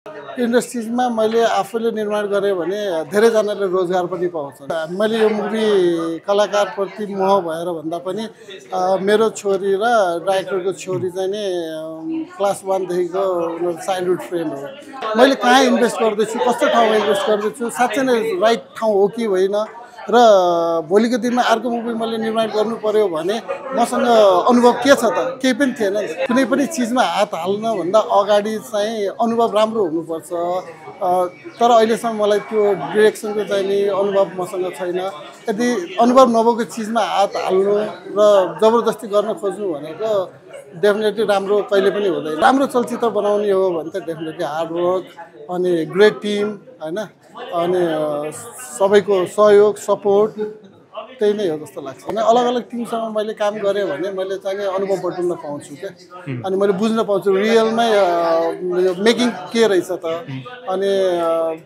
इन्डस्ट्रिजमा मैले आफूले निर्माण गरेँ भने धेरैजनाले रोजगार पनि पाउँछन्। मैले यो मुभी कलाकारप्रति मोह भएर भन्दा पनि मेरो छोरी र डाइरेक्टरको छोरी चाहिँ नि क्लास 1 देखिको चाइल्डहुड फ्रेन्ड हो। मैले कहाँ इन्भेस्ट गर्दैछु, कस्तो ठाउँमा इन्भेस्ट गर्दैछु, साँच्चै नै राइट ठाउँ हो कि होइन र भोलिको दिनमा अर्को मुभी मैले निर्माण गर्नु पर्यो भने मसँग अनुभव के छ त? केही पनि थिएन। कुनै पनि चिजमा हात हाल्नभन्दा अगाडि चाहिँ अनुभव राम्रो हुनुपर्छ। तर अहिलेसम्म मलाई त्यो डिरेक्सनको चाहिँ नि अनुभव मसँग छैन। यदि अनुभव नभएको चिजमा हात हाल्नु र जबरजस्ती गर्न खोज्नु भनेको डेफिनेटली राम्रो कहिले पनि हुँदैन। राम्रो चलचित्र बनाउने हो भने त डेफिनेटली हार्डवर्क अनि ग्रेट टिम होइन, अनि सबैको सहयोग सपोर्ट त्यही नै हो जस्तो लाग्छ। अनि अलग अलग टिमसँग मैले काम गरेँ भने मैले चाहिँ अनुभव बटुल्न पाउँछु क्या, अनि मैले बुझ्न पाउँछु रियलमै यो मेकिङ के रहेछ त, अनि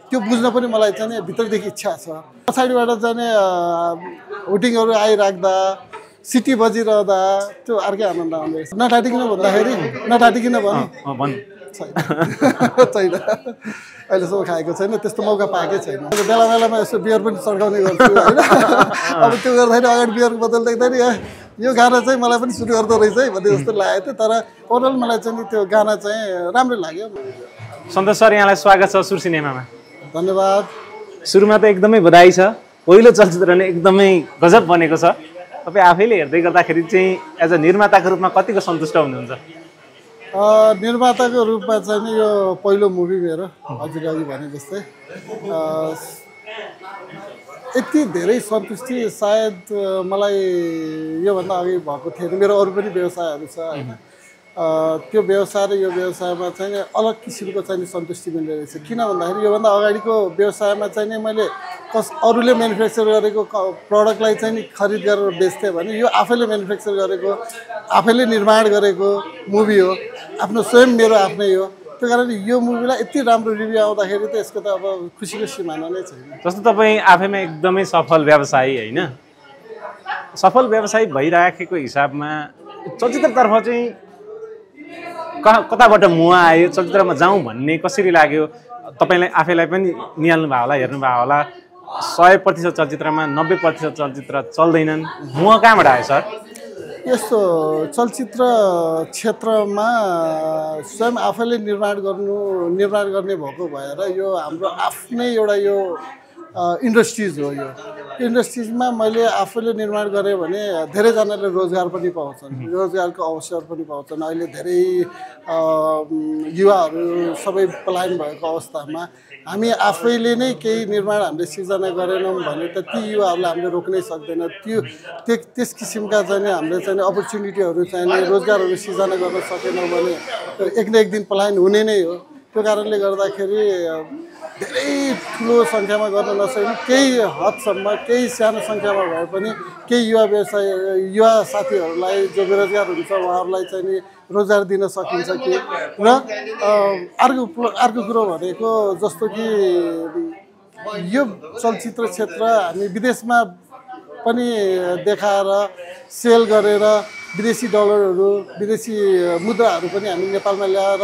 त्यो बुझ्न पनि मलाई चाहिँ भित्रदेखि इच्छा छ। पछाडिबाट चाहिँ हुटिङहरू आइराख्दा सिटी बजिरहँदा त्यो अर्कै आनन्द आउँदो रहेछ। नटाटिकन भन्दाखेरि नटाटिकन भनौँ छैन, अहिलेसम्म खाएको छैन, त्यस्तो मौका पाएकै छैन। बेला बेलामा यसो बियर पनि चड्काउने गर्छु होइन। अब त्यो गर्दाखेरि अगाडि बियर बोतल देख्दाखेरि यो गाना चाहिँ मलाई पनि सुरु गर्दो रहेछ है भन्ने जस्तो लागेको थियो। तर ओभरअल मलाई चाहिँ त्यो गाना चाहिँ राम्रै लाग्यो। सन्तोष सर, यहाँलाई स्वागत छ सुर सिनेमामा। धन्यवाद। सुरुमा त एकदमै बधाई छ, पहिलो चलचित्र नै एकदमै गजब बनेको छ। तपाईँ आफैले हेर्दै गर्दाखेरि चाहिँ एज अ निर्माताको रूपमा कतिको सन्तुष्ट हुनुहुन्छ? निर्माताको रूपमा चाहिँ नि यो पहिलो मुभी मेरो, हजुर अघि भने जस्तै यति धेरै सन्तुष्टि सायद मलाई योभन्दा अघि भएको थिएन। मेरो अरू पनि व्यवसायहरू छ होइन, त्यो व्यवसाय र यो व्यवसायमा चाहिँ अलग किसिमको चाहिँ सन्तुष्टि मिल्दो रहेछ। किन भन्दाखेरि योभन्दा अगाडिको व्यवसायमा चाहिँ नि मैले अरूले म्यानुफ्याक्चर गरेको प्रडक्टलाई चाहिँ नि खरिद गरेर बेच्थेँ भने यो आफैले म्यानुफ्याक्चर गरेको आफैले निर्माण गरेको मुभी हो, आफ्नो स्वयं मेरो आफ्नै हो। त्यो कारणले यो मुभीलाई यति राम्रो रिभ्यू आउँदाखेरि त यसको त अब खुसीको सिमाना नै छैन। जस्तो तपाईँ आफैमा एकदमै सफल व्यवसायी होइन, सफल व्यवसायी भइराखेको हिसाबमा चलचित्रतर्फ चाहिँ कताबाट मुवा आयो, चलचित्रमा जाउँ भन्ने कसरी लाग्यो? तपाईँलाई आफैलाई पनि निहाल्नु भयो होला, हेर्नु भयो होला, 100% चलचित्रमा 90% चलचित्र चल्दैनन्, मुवा कहाँबाट आयो सर? यस्तो चलचित्र क्षेत्रमा स्वयं आफैले निर्माण गर्ने भएको भएर यो हाम्रो आफ्नै एउटा यो इन्डस्ट्रिज हो। यो इन्डस्ट्रिजमा मैले आफूले निर्माण गरेँ भने धेरैजनाले रोजगार पनि पाउँछन्, रोजगारको अवसर पनि पाउँछन्। अहिले धेरै युवाहरू सबै पलायन भएको अवस्थामा हामी आफैले नै केही निर्माण हामीले सिर्जना गरेनौँ भने त ती युवाहरूलाई हामीले रोक्नै सक्दैन। त्यस किसिमका चाहिँ हामीले चाहिँ अपर्च्युनिटीहरू चाहिँ रोजगारहरू सिर्जना गर्न सकेनौँ भने एक न एक दिन पलायन हुने नै हो। त्यो कारणले गर्दाखेरि धेरै ठुलो सङ्ख्यामा गर्न नसक्ने केही हदसम्म केही सानो सङ्ख्यामा भए पनि केही युवा साथीहरूलाई जो बेरोजगार हुन्छ उहाँहरूलाई चाहिँ नि रोजगार दिन सकिन्छ कि। र अर्को कुरो भनेको जस्तो कि यो चलचित्र क्षेत्र हामी विदेशमा पनि देखाएर सेल गरेर विदेशी डलरहरू विदेशी मुद्राहरू पनि हामी नेपालमा ल्याएर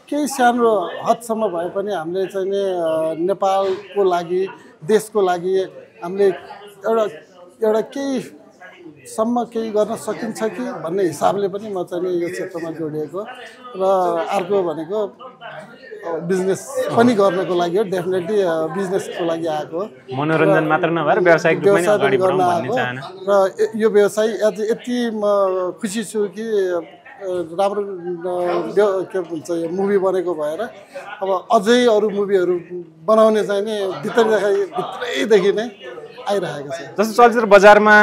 केही सानो हदसम्म भए पनि हामीले चाहिँ नि नेपालको लागि देशको लागि हामीले एउटा केहीसम्म केही गर्न सकिन्छ कि भन्ने हिसाबले पनि म चाहिँ यो क्षेत्रमा जोडिएको। र अर्को भनेको बिजनेस पनि गर्नको लागि हो, डेफिनेटली बिजनेसको लागि आएको, मनोरञ्जन मात्र नभएर व्यावसायिक रूपमा पनि अगाडि बढाउँ भन्ने चाहना। र यो व्यवसाय यति म खुसी छु कि राम्रो के भन्छ यो मुभी बनेको भएर अब अझै अरू मुभीहरू बनाउने चाहिँ नि भित्रैदेखि नै आइरहेको छ। जस्तो चलचित्र बजारमा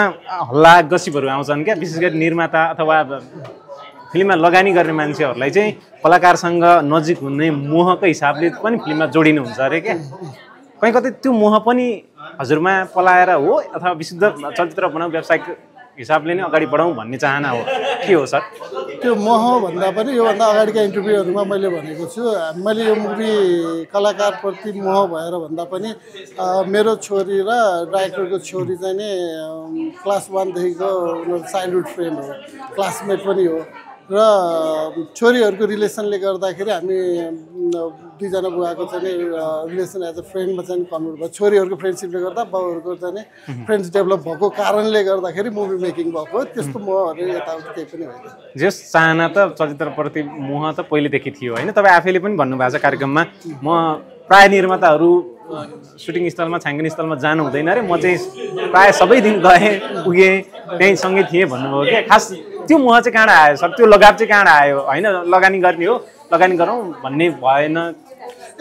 हल्ला गसिपहरू आउँछन् क्या, विशेष गरी निर्माता अथवा फिल्ममा लगानी गर्ने मान्छेहरूलाई चाहिँ कलाकारसँग नजिक हुने मोहको हिसाबले पनि फिल्ममा जोडिनुहुन्छ अरे क्या। कहीँ कतै त्यो मोह पनि हजुरमा पलाएर हो अथवा विशुद्ध चलचित्र बनाऊ व्यावसायिक हिसाबले नै अगाडि बढाउँ भन्ने चाहना हो के हो सर? त्यो मोह भन्दा पनि योभन्दा अगाडिका इन्टरभ्यूहरूमा मैले भनेको छु, मैले यो मुभी कलाकारप्रति मोह भएर भन्दा पनि मेरो छोरी र डाइरेक्टरको छोरी चाहिँ नि क्लास 1 देखिको चाइल्डहुड फ्रेन्ड हो, क्लासमेट पनि हो। र छोरीहरूको रिलेसनले गर्दाखेरि हामी दुईजना बुवाको चाहिँ रिलेसन एज अ फ्रेन्डमा चाहिँ कन्भर्ट भयो। छोरीहरूको फ्रेन्डसिपले गर्दा बाउहरूको चाहिँ फ्रेन्ड्स डेभलप भएको कारणले गर्दाखेरि मुभी मेकिङ भएको त्यस्तो मोहहरू यताउति केही पनि होइन। जस चाहना त चलचित्रप्रति मोह त पहिलेदेखि थियो होइन? तपाईँ आफैले पनि भन्नुभएको छ कार्यक्रममा, म प्राय निर्माताहरू सुटिङ स्थलमा छायाङ्कन स्थलमा जानु हुँदैन अरे, म चाहिँ प्राय सबै दिन गएँ पुगेँ त्यहीँ सँगै थिएँ भन्नुभयो क्या। खास त्यो मोह चाहिँ कहाँबाट आयो सर? त्यो लगाव चाहिँ कहाँबाट आयो? होइन लगानी गर्ने हो, लगानी गरौँ भन्ने भएन?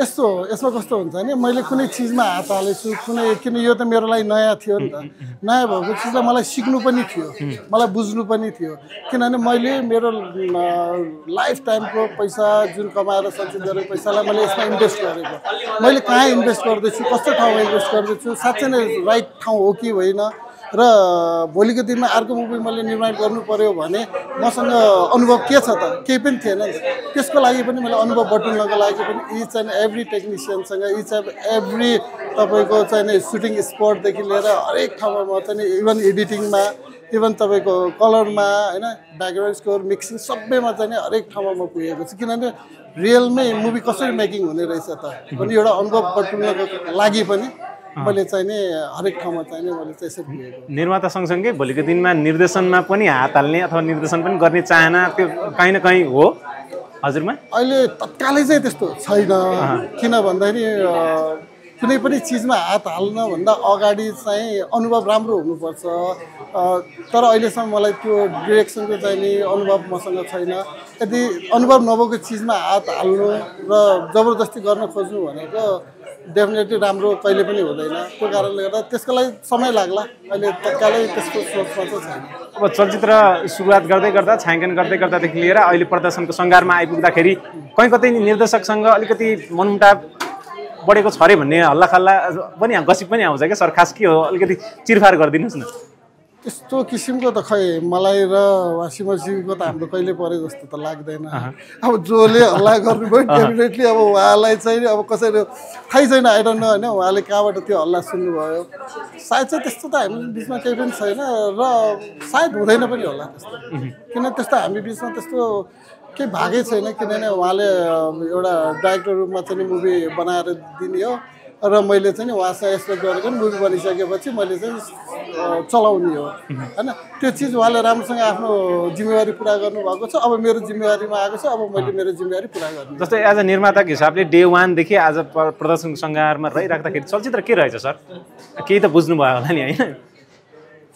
यसमा कस्तो हुन्छ भने मैले कुनै चिजमा हात हालेछु, किन यो त मेरो लागि नयाँ थियो नि त। नयाँ भएको चिजलाई मलाई सिक्नु पनि थियो, मलाई बुझ्नु पनि थियो। किनभने मैले मेरो लाइफ टाइमको पैसा जुन कमाएर सञ्चित गरेको पैसालाई मैले यसमा इन्भेस्ट गरेको, मैले कहाँ इन्भेस्ट गर्दैछु, कस्तो ठाउँमा इन्भेस्ट गर्दैछु, साँच्चै नै राइट ठाउँ हो कि होइन। र भोलिको दिनमा अर्को मुभी मैले निर्माण गर्नु पर्यो भने मसँग अनुभव के छ त? केही पनि थिएन नि। त्यसको लागि पनि मैले अनुभव बटुल्नको लागि पनि इच एन्ड एभ्री टेक्निसियनसँग इच एन्ड एभ्री तपाईँको चाहिँ सुटिङ स्पटदेखि लिएर हरेक ठाउँमा म चाहिँ इभन एडिटिङमा, इभन तपाईँको कलरमा, होइन ब्याकग्राउन्ड स्कोर, मिक्सिङ सबैमा चाहिँ हरेक ठाउँमा म पुगेको छु। किनभने रियलमै मुभी कसरी मेकिङ हुने रहेछ त भन्ने एउटा अनुभव बटुल्नको लागि पनि मैले चाहिँ नि हरेक ठाउँमा चाहिँ मैले त्यसरी पुगेको। निर्माता सँगसँगै भोलिको दिनमा निर्देशनमा पनि हात हाल्ने अथवा निर्देशन पनि गर्ने चाहना त्यो कहीँ न कहीँ हो हजुरमा? अहिले तत्कालै चाहिँ त्यस्तो छैन। किन भन्दाखेरि कुनै पनि चिजमा हात हाल्नभन्दा अगाडि चाहिँ अनुभव राम्रो हुनुपर्छ। तर अहिलेसम्म मलाई त्यो डिरेक्सनको चाहिँ नि अनुभव मसँग छैन। यदि अनुभव नभएको चिजमा हात हाल्नु र जबरजस्ती गर्न खोज्नु भनेको डेफिनेटली राम्रो कहिले पनि हुँदैन। त्यो कारणले गर्दा त्यसको लागि समय लाग्ला। अहिले तत्कालै त्यसको सोचमा चाहिँ छैन। अब चलचित्र सुरुवात गर्दै गर्दा छायाङ्कन गर्दै गर्दादेखि लिएर अहिले प्रदर्शनको सङ्घारमा आइपुग्दाखेरि कहीँ कतै निर्देशकसँग अलिकति मनमुटाव बढेको छ अरे भन्ने हल्लाखल्ला पनि गसिप पनि आउँछ क्या सर? खास के हो अलिकति चिरफार गरिदिनुहोस् न। यस्तो किसिमको त खै मलाई र वासीमसीको त हाम्रो कहिले परे जस्तो त लाग्दैन। अब जसले हल्ला गर्नुभयो डेफिनेटली अब उहाँलाई चाहिँ अब कसरी थाहै छैन, आई डोन्ट नो होइन उहाँले कहाँबाट त्यो हल्ला सुन्नुभयो। सायद चाहिँ त्यस्तो त हामी बिचमा केही पनि छैन र सायद हुँदैन पनि होला त्यस्तो। किन त्यस्तो हामी बिचमा त्यस्तो केही भागै छैन। किनभने उहाँले एउटा डाइरेक्टर रूपमा चाहिँ मुभी बनाएर दिने हो र मैले चाहिँ उहाँसँग एक्सपेक्ट गरेको मुभी बनिसकेपछि मैले चाहिँ चलाउने हो होइन। त्यो चिज उहाँले राम्रोसँग आफ्नो जिम्मेवारी पुरा गर्नुभएको छ। अब मेरो जिम्मेवारीमा आएको छ, अब मैले मेरो जिम्मेवारी पुरा गर्ने। जस्तै एज अ निर्माताको हिसाबले डे वानदेखि आज प्रदर्शन सङ्घारमा रहिराख्दाखेरि चलचित्र के रहेछ सर? केही त बुझ्नुभयो होला नि होइन?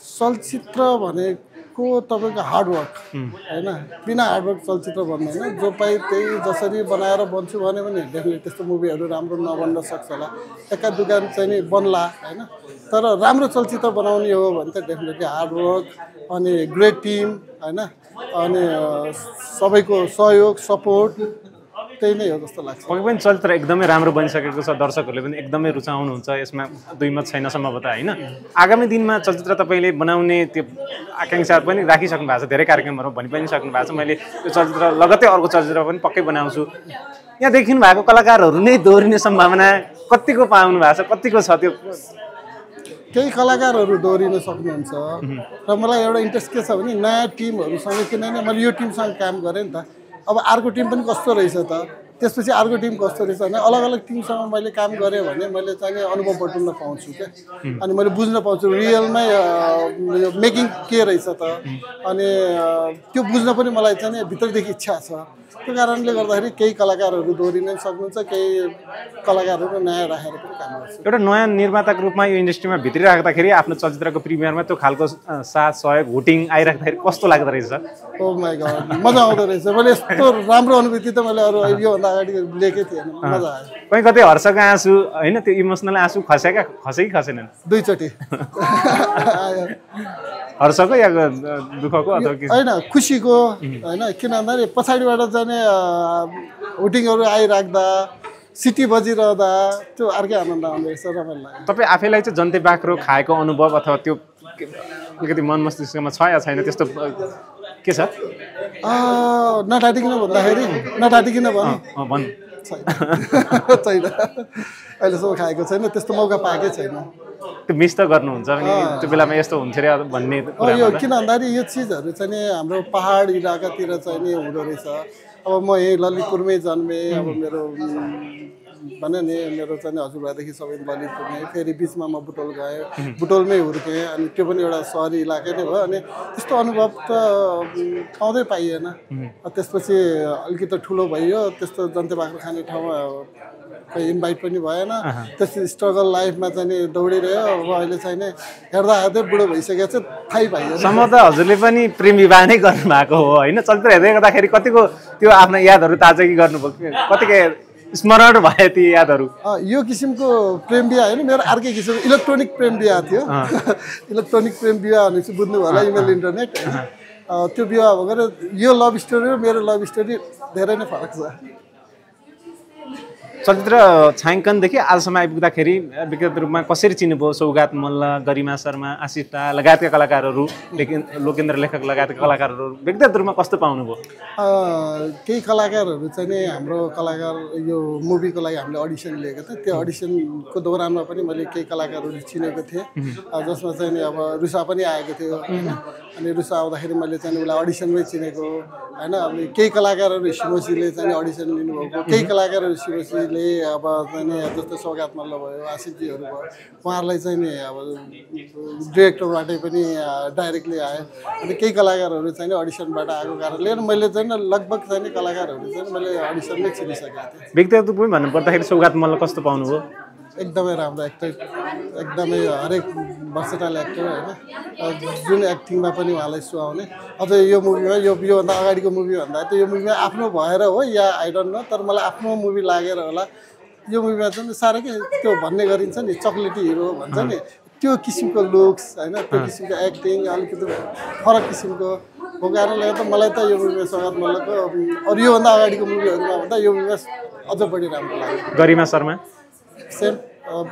चलचित्र भनेको तपाईँको हार्डवर्क होइन। बिना हार्डवर्क चलचित्र बन्दैन। जो पाइ त्यही जसरी बनाएर बन्छु भने पनि डेफिनेटली त्यस्तो मुभीहरू राम्रो नबन्न सक्छ होला, एका दुकान चाहिँ नि बन्ला होइन। तर राम्रो चलचित्र बनाउने हो भने त डेफिनेटली हार्डवर्क अनि ग्रेट टिम होइन, अनि सबैको सहयोग सपोर्ट त्यही नै हो जस्तो लाग्छ। पक्कै पनि चलचित्र एकदमै राम्रो बनिसकेको छ, दर्शकहरूले पनि एकदमै रुचाउनुहुन्छ, यसमा दुई मत छैन सम्भवतः होइन? आगामी दिनमा चलचित्र तपाईँले बनाउने त्यो आकाङ्क्षा पनि राखिसक्नु भएको छ, धेरै कार्यक्रमहरू भनि पनि सक्नु भएको छ, मैले त्यो चलचित्र लगत्तै अर्को चलचित्र पनि पक्कै बनाउँछु। यहाँ देखिनु भएको कलाकारहरू नै दोहोरिने सम्भावना कतिको पाउनु भएको छ, कतिको छ त्यो? केही कलाकारहरू दोहोरिन सक्नुहुन्छ र मलाई एउटा इन्ट्रेस्ट के छ भने नयाँ टिमहरूसँग, किनभने मैले यो टिमसँग काम गरेँ नि त, अब अर्को टिम पनि कस्तो रहेछ त, त्यसपछि अर्को टिम कस्तो रहेछ भने अलग अलग टिमसँग मैले काम गरेँ भने मैले चाहिँ अनुभव बटुल्न पाउँछु क्या। अनि मैले बुझ्न पाउँछु रियलमै यो मेकिङ के रहेछ त, अनि त्यो बुझ्न पनि मलाई चाहिँ भित्रदेखि इच्छा छ। त्यो कारणले गर्दाखेरि केही कलाकारहरू दोहोरिन सक्नुहुन्छ, केही कलाकारहरू नयाँ राखेर पनि काम गर्छ। एउटा नयाँ निर्माताको रूपमा यो इन्डस्ट्रीमा भित्रिराख्दाखेरि आफ्नो चलचित्रको प्रिमियरमा त्यो खालको साथ सहयोग हुटिङ आइराख्दाखेरि कस्तो लाग्दो रहेछ? ओ माई गॉड, मजा आउँदो रहेछ। मैले यस्तो राम्रो अनुभूति त मैले अरू योभन्दा अगाडि लिएकै थिएन। मजा आयो। कहीँ कतै हर्षको आँसु होइन, त्यो इमोसनल आँसु खसे कि खसेनन्? दुईचोटि हर्षको या दुःखको अथवा होइन खुसीको होइन। किन भन्दाखेरि पछाडिबाट जाने हुटिङहरू आइराख्दा सिटी बजिरहँदा त्यो अर्कै आनन्द आउँदो रहेछ, रमाइलो लाग्यो। तपाईँ आफैलाई चाहिँ जन्ते बाख्रो खाएको अनुभव अथवा त्यो अलिकति मन मस्तिष्कमा छ या छैन त्यस्तो के छ? नटाटिकन भन्दाखेरि नटाटिकन भन्नु छैन अहिलेसम्म खाएको छैन त्यस्तो मौका पाएकै छैन त्यो मिस त गर्नुहुन्छ भने त्यो बेलामा यस्तो हुन्थ्यो रे भन्ने यो किन भन्दाखेरि यो चिजहरू चाहिँ नि हाम्रो पहाड इलाकातिर चाहिँ नि हुँदो रहेछ अब म यहीँ ललितपुरमै जन्मेँ अब मेरो भने नि मेरो चाहिँ हजुरबादेखि सबै ललितपुरमै फेरि बिचमा म बुटोल गएँ बुटोलमै हुर्केँ अनि त्यो पनि एउटा सहरी इलाकै नै भयो अनि त्यस्तो अनुभव त पाउँदै पाइएन त्यसपछि अलिकति ठुलो भइयो त्यस्तो जन्ते बाख्रो खाने ठाउँमा इन्भाइट पनि भएन त्यसपछि स्ट्रगल लाइफमा चाहिँ नि दौडिरह्यो अब अहिले चाहिँ नि हेर्दा हेर्दै बुढो भइसकेको छ थाहै पाइयो सम्म त हजुरले पनि प्रेम विवाह नै गर्नुभएको हो होइन चलचित्र हेर्दै गर्दाखेरि कतिको त्यो आफ्ना यादहरू ताजा गर्नुभयो कतिको स्मरण भयो ती यादहरू यो किसिमको प्रेम विवाह होइन मेरो अर्कै किसिमको इलेक्ट्रोनिक प्रेम विवाह थियो इलेक्ट्रोनिक प्रेम विवाह भनेपछि बुझ्नु होला इमेल इन्टरनेट त्यो विवाह भएर यो लभ स्टोरी र मेरो लभ स्टोरी धेरै नै फरक छ चलचित्र छायाङ्कनदेखि आजसम्म आइपुग्दाखेरि व्यक्तिगत रूपमा कसरी चिन्नुभयो सौगात मल्ल गरिमा शर्मा आशिष शाह लगायतका कलाकारहरू लोकेन्द्र लेखक लगायतका कलाकारहरू व्यक्तिगत रूपमा कस्तो पाउनुभयो केही कलाकारहरू चाहिँ नि हाम्रो कलाकार यो मुभीको लागि हामीले अडिसन लिएको थियो त्यो अडिसनको दौरानमा पनि मैले केही कलाकारहरू चिनेको थिएँ जसमा चाहिँ नि अब रुसा पनि आएको थियो होइन अनि रुसा आउँदाखेरि मैले चाहिँ उसलाई अडिसनमै चिनेको होइन अब केही कलाकारहरू शिवसीले चाहिँ अडिसन लिनुभएको केही कलाकारहरू शिवसीले अब चाहिँ नि जस्तो सौगात मल्ल भयो आशिषजीहरू भयो उहाँहरूलाई चाहिँ नि अब डिरेक्टरबाटै पनि डाइरेक्टली आयो अनि केही कलाकारहरू चाहिँ अडिसनबाट आएको कारणले मैले चाहिँ लगभग चाहिँ कलाकारहरू चाहिँ मैले अडिसनमै चिनिसकेको थिएँ व्यक्तिगत रूपमै भन्नुपर्दाखेरि सौगात मल्ल कस्तो पाउनुभयो एकदमै राम्रो एक्टर एकदमै हरेक भर्सेटाइल एक्टर होइन जुन एक्टिङमा पनि उहाँलाई सुहाउने अझ यो मुभीमा योभन्दा अगाडिको मुभी भन्दा त यो मुभीमा आफ्नो भएर हो या आई डोन्ट नो तर मलाई आफ्नो मुभी लागेर होला यो मुभीमा चाहिँ साह्रै के त्यो भन्ने गरिन्छ नि चक्लेटी हिरो भन्छ नि त्यो किसिमको लुक्स होइन त्यो किसिमको एक्टिङ अलिकति फरक किसिमको भएको कारणले गर्दा मलाई त यो मुभीमा सौगात मल्लको अरू योभन्दा अगाडिको मुभीहरूमा भन्दा यो मुभीमा अझ बढी राम्रो लाग्यो गरिमा शर्मा सेम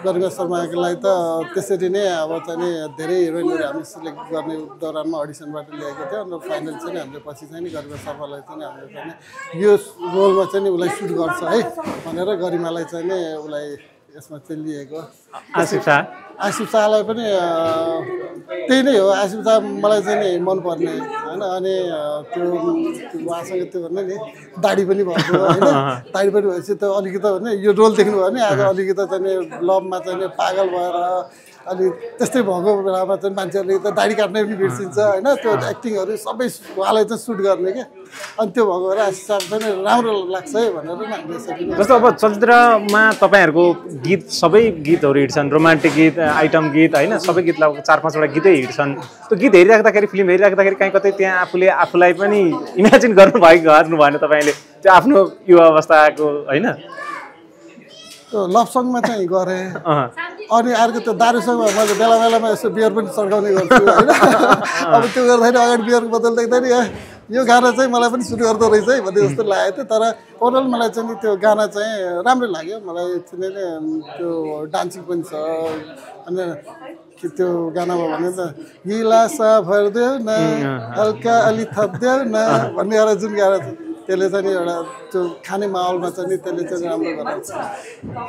गरिमा शर्मालाई त त्यसरी नै अब चाहिँ धेरै हिरोइनहरू हामी सिलेक्ट गर्ने दौरानमा अडिसनबाट ल्याएको थियो अन्त फाइनल चाहिँ हामीले पछि चाहिँ गरिमा शर्मालाई चाहिँ हामीले चाहिँ यो रोलमा चाहिँ उसलाई सुट गर्छ है भनेर गरिमालाई चाहिँ उसलाई यसमा चाहिँ लिएको आशिष शाहलाई पनि त्यही नै हो आशिष शाह मलाई चाहिँ नि मनपर्ने होइन अनि त्यो उहाँसँग त्यो भन्ने नि दाढी पनि भएको होइन दाढी पनि भएपछि त अलिकति भने यो रोल देख्नुभयो भने आज अलिकति चाहिँ लभमा चाहिँ पागल भएर अलि त्यस्तै भएको बेलामा चाहिँ मान्छेहरूले त दाढी काट्नै पनि बिर्सिन्छ होइन त्यो एक्टिङहरू सबै उहाँलाई चाहिँ सुट गर्ने क्या अनि त्यो भएको भएर आशिष शाह चाहिँ राम्रो लाग्छ है भनेर हामीले यसरी जस्तो अब चलचित्रमा तपाईँहरूको गीत सबै गीतहरू हिँड्छन् रोमान्टिक गीत आइटम गीत होइन सबै गीतलाई 4-5वटा गीतै हिँड्छन् त्यो गीत हेरिराख्दाखेरि फिल्म हेरिराख्दाखेरि कहीँ कतै त्यहाँ आफूले आफूलाई पनि इमेजिन गर्नु भएन तपाईँले त्यो आफ्नो युवा अवस्थाको होइन लभ सङमा चाहिँ गरेँ अनि अर्को त्यो दारूसँग मैले बेला बेलामा यसो बियर पनि चड्काउने गर्छु होइन अब त्यो गर्दाखेरि अगाडि बियरको बोतल देख्दाखेरि यो गाना चाहिँ मलाई पनि सुरु गर्दो रहेछ है भन्ने जस्तो लागेको थियो तर ओभरअल मलाई चाहिँ त्यो गाना चाहिँ राम्रो लाग्यो मलाई त्यो डान्सिङ पनि छ अनि त्यो गानामा भन्यो त गिलासा भरिदेऊ न हल्का अलि थपिदेऊ न भन्ने एउटा जुन गाना छ त्यसले चाहिँ एउटा त्यो खाने माहौलमा चाहिँ त्यसले चाहिँ राम्रो गराउँछ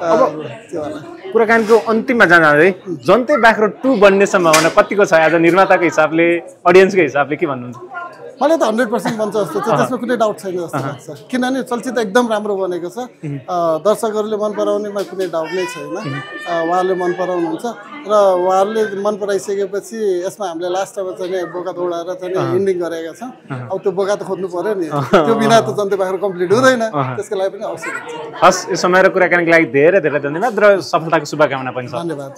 अब त्यो होला कुराकानीको अन्तिममा जाँदै जन्ते बाख्रो 2 बन्ने सम्भावना कतिको छ आज निर्माताको हिसाबले अडियन्सको हिसाबले के भन्नुहुन्छ मलाई त 100% बन्छ जस्तो छ त्यसमा कुनै डाउट छैन जस्तो लाग्छ किनभने चलचित्र एकदम राम्रो बनेको छ दर्शकहरूले मन पराउनेमा कुनै डाउट नै छैन उहाँहरूले मन पराउनुहुन्छ र उहाँहरूले मन पराइसकेपछि यसमा हामीले लास्टमा चाहिँ बोका दौडाएर चाहिँ इन्डिङ गरेका छौँ अब त्यो बोका त खोज्नु पर्यो नि त्यो बिना त जन्ते बाख्रो कम्प्लिट हुँदैन त्यसको लागि पनि आवश्यक हुन्छ हस् यो समय र कुराकानीको लागि धेरै धेरै धन्यवाद र सफलताको शुभकामना पनि छ धन्यवाद